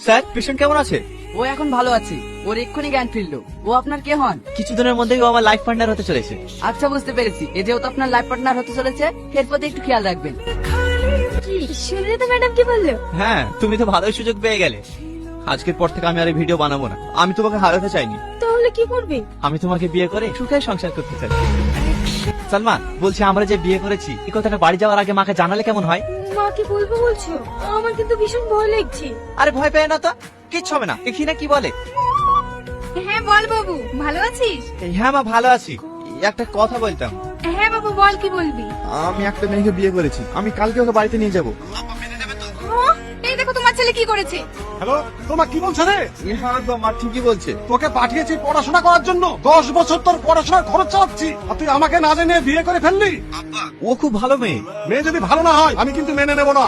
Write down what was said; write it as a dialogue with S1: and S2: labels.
S1: Sir patient কেমন আছে?
S2: ও এখন ভালো আছে, ওর এক্ষুনি জ্ঞান ফিরলো। ও আপনার কে হন?
S1: কিছুদিনের মধ্যেই ও আমার লাইফ পার্টনার হতে চলেছে।
S2: আচ্ছা, বুঝতে পেরেছি। এ যেহেতু আপনার লাইফ পার্টনার হতে চলেছে, এর প্রতি একটু খেয়াল রাখবেন।
S3: কি শুনলে তো ম্যাডাম কি বললো?
S1: হ্যাঁ, তুমি তো ভালোই সুযোগ পেয়ে গেলে। আজকের পর থেকে আমি আর এই ভিডিও বানাবো না। আমি তোমাকে হারাতে চাইনি।
S3: তাহলে কি করবে?
S1: আমি তোমাকে বিয়ে করে সুখে সংসার করতে চাই। সালমা, বলছি আমরা যে বিয়ে করেছি এই কথাটা বাড়ি যাওয়ার আগে মাকে জানালে কেমন হয়?
S3: মাকে বলবো বলছো? আমার কিন্তু ভীষণ ভয় লাগছে।
S1: আরে ভয় পেয়ে না তো, কিচ্ছু হবে না। দেখি না কি বলে।
S3: হ্যাঁ বল বাবু, ভালো আছিস?
S1: হ্যাঁ মা, ভালো আছি। একটা কথা বলতাম।
S3: হ্যাঁ বাবু বল, কি বলবি?
S1: আমি একটা মেয়েকে বিয়ে করেছি, আমি কালকে ওকে বাড়িতে নিয়ে যাবো।
S3: এই দেখো তোমার ছেলে কি করেছে।
S4: হ্যালো, তোমার কি বলছে রে?
S1: হ্যাঁ তো মা ঠিকই বলছে।
S4: তোকে পাঠিয়েছি পড়াশোনা করার জন্য, 10 বছর তোর পড়াশোনার খরচ চাচ্ছি, আর তুই আমাকে না জেনে বিয়ে করে ফেললি।
S1: ও খুব ভালো মেয়ে।
S4: মেয়ে যদি ভালো না হয় আমি কিন্তু মেনে নেব না।